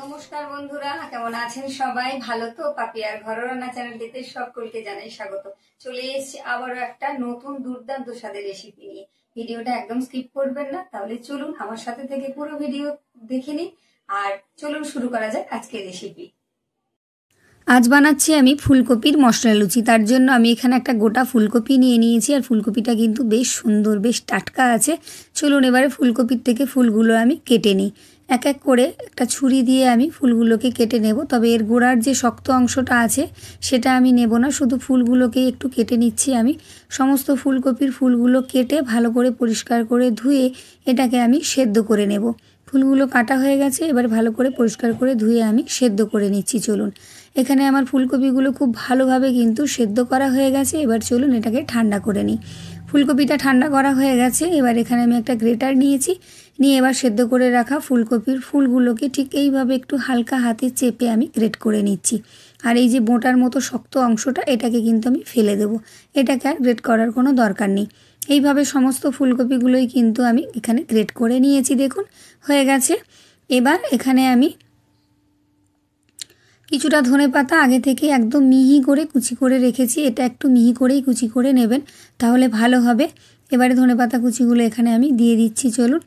নমস্কার বন্ধুরা, কেমন আছেন সবাই? ভালো তো? পাপিয়ার ঘরোয়া রান্না চ্যানেলটিতে সকলকে জানাই স্বাগত। চলে এসেছি আবারও একটা নতুন দুর্দান্ত স্বাদের রেসিপি নিয়ে। ভিডিওটা একদম স্কিপ করবেন না, তাহলে চলুন আমার সাথে থেকে পুরো ভিডিও দেখে নিন। আর চলুন শুরু করা যাক আজকের রেসিপি। আজ বানাচ্ছি আমি ফুলকপির মশলা লুচি। তার জন্য আমি এখানে একটা গোটা ফুলকপি নিয়ে নিয়েছি, আর ফুলকপিটা কিন্তু বেশ সুন্দর, বেশ টাটকা আছে। চলুন এবারে ফুলকপির থেকে ফুলগুলো আমি কেটে নিই। এক এক করে একটা ছুরি দিয়ে আমি ফুলগুলোকে কেটে নেব, তবে এর গোড়ার যে শক্ত অংশটা আছে সেটা আমি নেব না, শুধু ফুলগুলোকেই একটু কেটে নিচ্ছি আমি। সমস্ত ফুলকপির ফুলগুলো কেটে ভালো করে পরিষ্কার করে ধুয়ে এটাকে আমি সেদ্ধ করে নেব। ফুলগুলো কাটা হয়ে গেছে, এবার ভালো করে পরিষ্কার করে ধুয়ে আমি সেদ্ধ করে নিচ্ছি। চলুন, এখানে আমার ফুলকপিগুলো খুব ভালোভাবে কিন্তু সেদ্ধ করা হয়ে গেছে। এবার চলুন এটাকে ঠান্ডা করে নিই। ফুলকপিটা ঠান্ডা করা হয়ে গেছে, এবার এখানে আমি একটা গ্রেটার নিয়েছি, নিয়ে এবার সেদ্ধ করে রাখা ফুলকপির ফুলগুলোকে ঠিক এইভাবে একটু হালকা হাতে চেপে আমি গ্রেট করে নিচ্ছি। আর এই যে বোঁটার মতো শক্ত অংশটা, এটাকে কিন্তু আমি ফেলে দেবো, এটাকে আর গ্রেট করার কোনো দরকার নেই। এইভাবে সমস্ত ফুলকপিগুলোই কিন্তু আমি এখানে গ্রেট করে নিয়েছি, দেখুন হয়ে গেছে। এবার এখানে আমি কিছুটা ধনেপাতা আগে থেকে একদম মিহি করে কুচি করে রেখেছি, এটা একটু মিহি করেই কুচি করে নেবেন, তাহলে ভালো হবে। এবারে ধনেপাতা কুচিগুলো এখানে আমি দিয়ে দিচ্ছি। চলুন,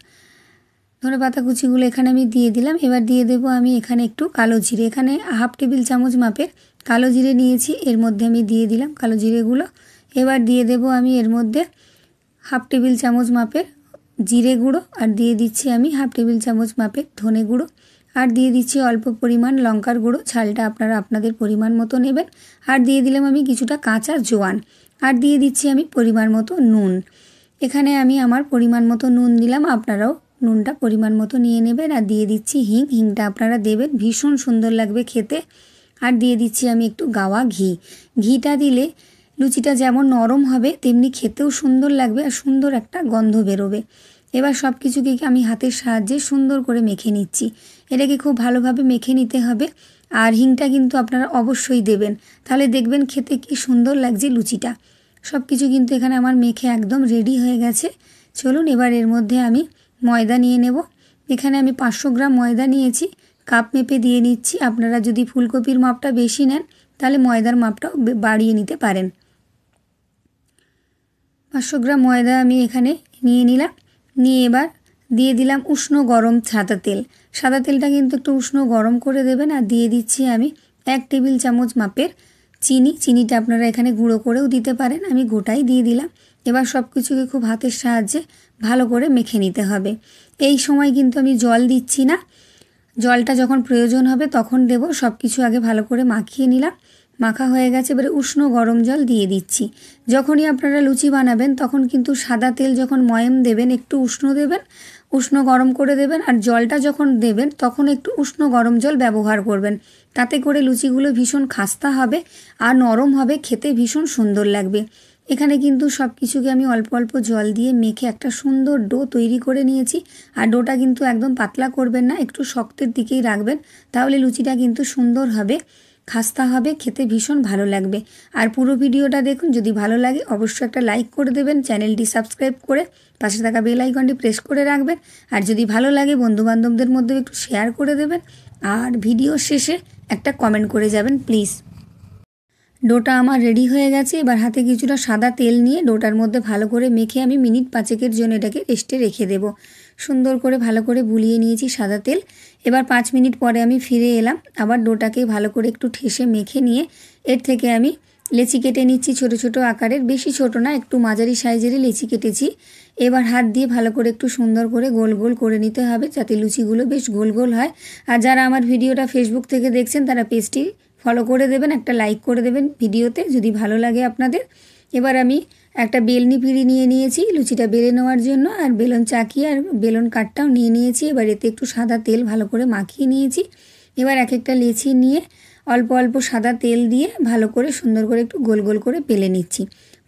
ধনেপাতা কুচিগুলো এখানে আমি দিয়ে দিলাম। এবার দিয়ে দেবো আমি এখানে একটু কালো জিরে, এখানে হাফ টেবিল চামচ মাপের কালো জিরে নিয়েছি, এর মধ্যে আমি দিয়ে দিলাম কালো জিরেগুলো। এবার দিয়ে দেবো আমি এর মধ্যে হাফ টেবিল চামচ মাপের জিরে গুঁড়ো, আর দিয়ে দিচ্ছি আমি হাফ টেবিল চামচ মাপের ধনে গুঁড়ো, আর দিয়ে দিচ্ছি অল্প পরিমাণ লঙ্কার গুঁড়ো, ঝালটা আপনারা আপনাদের পরিমাণ মতো নেবেন। আর দিয়ে দিলাম আমি কিছুটা কাঁচা জোয়ান, আর দিয়ে দিচ্ছি আমি পরিমাণ মতো নুন। এখানে আমি আমার পরিমাণ মতো নুন দিলাম, আপনারাও নুনটা পরিমাণ মতো নিয়ে নেবেন। আর দিয়ে দিচ্ছি হিংটা আপনারা দেবেন, ভীষণ সুন্দর লাগবে খেতে। আর দিয়ে দিচ্ছি আমি একটু গাওয়া ঘিটা দিলে লুচিটা যেমন নরম হবে তেমনি খেতেও সুন্দর লাগবে, আর সুন্দর একটা গন্ধ বেরোবে। এবার সব কিছুকে আমি হাতের সাহায্যে সুন্দর করে মেখে নিচ্ছি। এটাকে খুব ভালোভাবে মেখে নিতে হবে, আর হিংটা কিন্তু আপনারা অবশ্যই দেবেন, তাহলে দেখবেন খেতে কি সুন্দর লাগছে লুচিটা। সব কিছু কিন্তু এখানে আমার মেখে একদম রেডি হয়ে গেছে। চলুন এবার এর মধ্যে আমি ময়দা নিয়ে নেব। এখানে আমি 500 গ্রাম ময়দা নিয়েছি, কাপ মেপে দিয়ে নিচ্ছি। আপনারা যদি ফুলকপির মাপটা বেশি নেন তাহলে ময়দার মাপটাও বাড়িয়ে নিতে পারেন। 500 গ্রাম ময়দা আমি এখানে নিয়ে নিলাম, নিয়ে এবার দিয়ে দিলাম উষ্ণ গরম সাদা তেল। সাদা তেলটা কিন্তু একটু উষ্ণ গরম করে দেবেন। আর দিয়ে দিচ্ছি আমি 1 টেবিল চামচ মাপের চিনিটা আপনারা এখানে গুঁড়ো করেও দিতে পারেন, আমি গোটাই দিয়ে দিলাম। এবার সব কিছুকে খুব হাতের সাহায্যে ভালো করে মেখে নিতে হবে। এই সময় কিন্তু আমি জল দিচ্ছি না, জলটা যখন প্রয়োজন হবে তখন দেব। সব কিছু আগে ভালো করে মাখিয়ে নিলাম, মাখা হয়ে গেছে। এবারে উষ্ণ গরম জল দিয়ে দিচ্ছি। যখনই আপনারা লুচি বানাবেন তখন কিন্তু সাদা তেল যখন ময়াম দেবেন একটু উষ্ণ দেবেন, উষ্ণ গরম করে দেবেন। আর জলটা যখন দেবেন তখন একটু উষ্ণ গরম জল ব্যবহার করবেন, তাতে করে লুচিগুলো ভীষণ খাস্তা হবে আর নরম হবে, খেতে ভীষণ সুন্দর লাগবে। এখানে কিন্তু সব কিছুকে আমি অল্প অল্প জল দিয়ে মেখে একটা সুন্দর ডো তৈরি করে নিয়েছি। আর ডোটা কিন্তু একদম পাতলা করবেন না, একটু শক্তের দিকেই রাখবেন, তাহলে লুচিটা কিন্তু সুন্দর হবে, খাস্তা হবে, খেতে ভীষণ ভালো লাগবে। আর পুরো ভিডিওটা দেখুন, যদি ভালো লাগে অবশ্যই একটা লাইক করে দেবেন, চ্যানেলটি সাবস্ক্রাইব করে পাশে থাকা বেল আইকনটি প্রেস করে রাখবেন। আর যদি ভালো লাগে বন্ধুবান্ধবদের মধ্যে একটু শেয়ার করে দেবেন, আর ভিডিও শেষে একটা কমেন্ট করে যাবেন প্লিজ। ডোটা আমার রেডি হয়ে গেছে। এবার হাতে কিছুটা সাদা তেল নিয়ে ডোটার মধ্যে ভালো করে মেখে আমি মিনিট 5 জন্য এটাকে রেস্টে রেখে দেব। সুন্দর করে ভালো করে বুলিয়ে নিয়েছি সাদা তেল। এবার 5 মিনিট পরে আমি ফিরে এলাম, আবার ডোটাকে ভালো করে একটু ঠেসে মেখে নিয়ে এর থেকে আমি লেচি কেটে নিচ্ছি ছোট ছোট আকারের, বেশি ছোট না, একটু মাঝারি সাইজেরই লেচি কেটেছি। এবার হাত দিয়ে ভালো করে একটু সুন্দর করে গোল গোল করে নিতে হবে, যাতে লুচিগুলো বেশ গোল গোল হয়। আর যারা আমার ভিডিওটা ফেসবুক থেকে দেখছেন তারা পেজটি ফলো করে দেবেন, একটা লাইক করে দেবেন ভিডিওতে যদি ভালো লাগে আপনাদের। এবার আমি একটা বেলনি পিঁড়ি নিয়ে নিয়েছি লুচিটা বেলে নেওয়ার জন্য, আর বেলন চাকি আর বেলন কাঠটাও নিয়ে নিয়েছি। এবার এতে একটু সাদা তেল ভালো করে মাখিয়ে নিয়েছি। এবার এক একটা লেচি নিয়ে অল্প অল্প সাদা তেল দিয়ে ভালো করে সুন্দর করে একটু গোল গোল করে বেলে নিচ্ছি।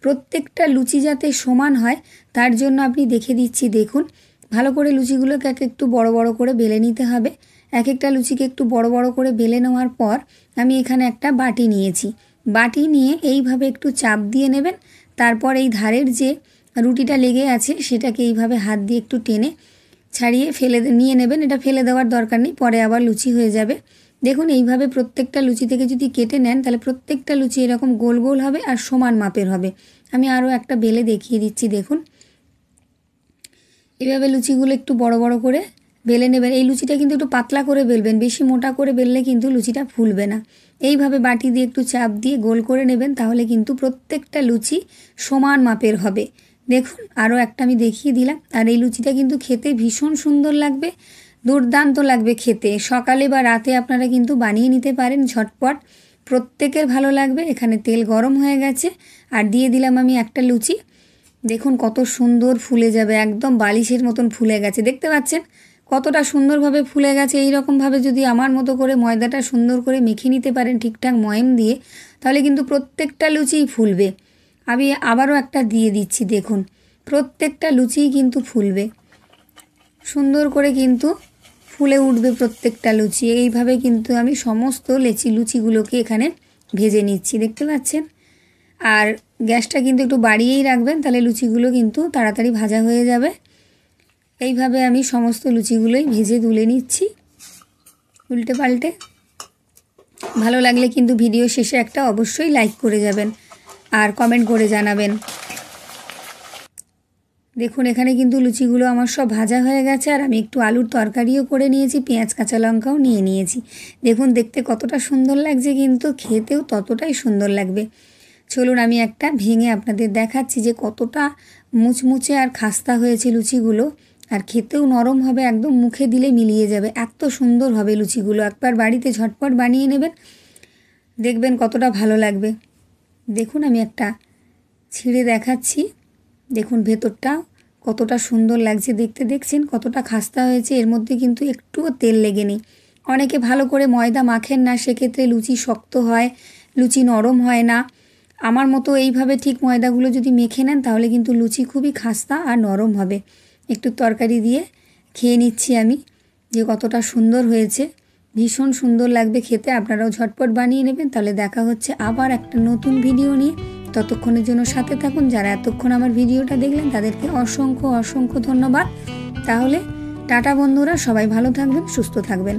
প্রত্যেকটা লুচি যাতে সমান হয় তার জন্য আপনি দেখে দিচ্ছি, দেখুন ভালো করে লুচিগুলোকে একটু বড় বড় করে বেলে নিতে হবে। এক একটা লুচিকে একটু বড় বড় করে বেলে নেওয়ার পর আমি এখানে একটা বাটি নিয়েছি, বাটি নিয়ে এইভাবে একটু চাপ দিয়ে নেবেন। তারপর এই ধারের যে রুটিটা লেগে আছে সেটাকে এইভাবে হাত দিয়ে একটু টেনে ছাড়িয়ে নিয়ে নেবেন। এটা ফেলে দেওয়ার দরকার নেই, পরে আবার লুচি হয়ে যাবে। দেখুন এইভাবে প্রত্যেকটা লুচি থেকে যদি কেটে নেন তাহলে প্রত্যেকটা লুচি এরকম গোল গোল হবে আর সমান মাপের হবে। আমি আরও একটা বেলে দেখিয়ে দিচ্ছি। দেখুন এইভাবে লুচিগুলো একটু বড় বড় করে বেলে নেবেন। এই লুচিটা কিন্তু একটু পাতলা করে বেলবেন, বেশি মোটা করে বেললে কিন্তু লুচিটা ফুলবে না। এইভাবে বাটি দিয়ে একটু চাপ দিয়ে গোল করে নেবেন, তাহলে কিন্তু প্রত্যেকটা লুচি সমান মাপের হবে। দেখুন আরও একটা আমি দেখিয়ে দিলাম। আর এই লুচিটা কিন্তু খেতে ভীষণ সুন্দর লাগবে, দুর্দান্ত লাগবে খেতে। সকালে বা রাতে আপনারা কিন্তু বানিয়ে নিতে পারেন ঝটপট, প্রত্যেকের ভালো লাগবে। এখানে তেল গরম হয়ে গেছে আর দিয়ে দিলাম আমি একটা লুচি। দেখুন কত সুন্দর ফুলে যাবে, একদম বালিশের মতন ফুলে গেছে। দেখতে পাচ্ছেন কতটা সুন্দরভাবে ফুলে গেছে। এই রকমভাবে যদি আমার মতো করে ময়দাটা সুন্দর করে মেখে নিতে পারেন ঠিকঠাক ময়াম দিয়ে, তাহলে কিন্তু প্রত্যেকটা লুচিই ফুলবে। আমি আবারও একটা দিয়ে দিচ্ছি। দেখুন প্রত্যেকটা লুচিই কিন্তু ফুলবে, সুন্দর করে কিন্তু ফুলে উঠবে প্রত্যেকটা লুচি। এইভাবে কিন্তু আমি সমস্ত লুচিগুলোকে এখানে ভেজে নিচ্ছি, দেখতে পাচ্ছেন। আর গ্যাসটা কিন্তু একটু বাড়িয়েই রাখবেন, তাহলে লুচিগুলো কিন্তু তাড়াতাড়ি ভাজা হয়ে যাবে। এইভাবে আমি সমস্ত লুচিগুলোই ভেজে তুলে নিচ্ছি উল্টে পাল্টে। ভালো লাগলে কিন্তু ভিডিও শেষে একটা অবশ্যই লাইক করে যাবেন আর কমেন্ট করে জানাবেন। দেখুন এখানে কিন্তু লুচিগুলো আমার সব ভাজা হয়ে গেছে। আর আমি একটু আলুর তরকারিও করে নিয়েছি, পেঁয়াজ কাঁচা লঙ্কাও নিয়ে নিয়েছি। দেখুন দেখতে কতটা সুন্দর লাগছে, কিন্তু খেতেও ততটাই সুন্দর লাগবে। চলুন আমি একটা ভেঙে আপনাদের দেখাচ্ছি যে কতটা মুচমুচে আর খাস্তা হয়েছে লুচিগুলো। আর খেতেও নরম হবে, একদম মুখে দিলে মিলিয়ে যাবে, এত সুন্দর হবে লুচিগুলো। একবার বাড়িতে ঝটপট বানিয়ে নেবেন, দেখবেন কতটা ভালো লাগবে। দেখুন আমি একটা ছিঁড়ে দেখাচ্ছি। দেখুন ভেতরটা কতটা সুন্দর লাগছে দেখতে, দেখছেন কতটা খাস্তা হয়েছে। এর মধ্যে কিন্তু একটুও তেল লেগে নেই। অনেকে ভালো করে ময়দা মাখেন না, সেক্ষেত্রে লুচি শক্ত হয়, লুচি নরম হয় না। আমার মতো এইভাবে ঠিক ময়দাগুলো যদি মেখে নেন তাহলে কিন্তু লুচি খুবই খাস্তা আর নরম হবে। একটু তরকারি দিয়ে খেয়ে নিচ্ছি আমি, যে কতটা সুন্দর হয়েছে, ভীষণ সুন্দর লাগবে খেতে। আপনারাও ঝটপট বানিয়ে নেবেন। তাহলে দেখা হচ্ছে আবার একটা নতুন ভিডিও নিয়ে। ততক্ষণের জন্য সাথে থাকুন। যারা এতক্ষণ আমার ভিডিওটা দেখলেন তাদেরকে অসংখ্য অসংখ্য ধন্যবাদ। তাহলে টাটা বন্ধুরা, সবাই ভালো থাকবেন, সুস্থ থাকবেন।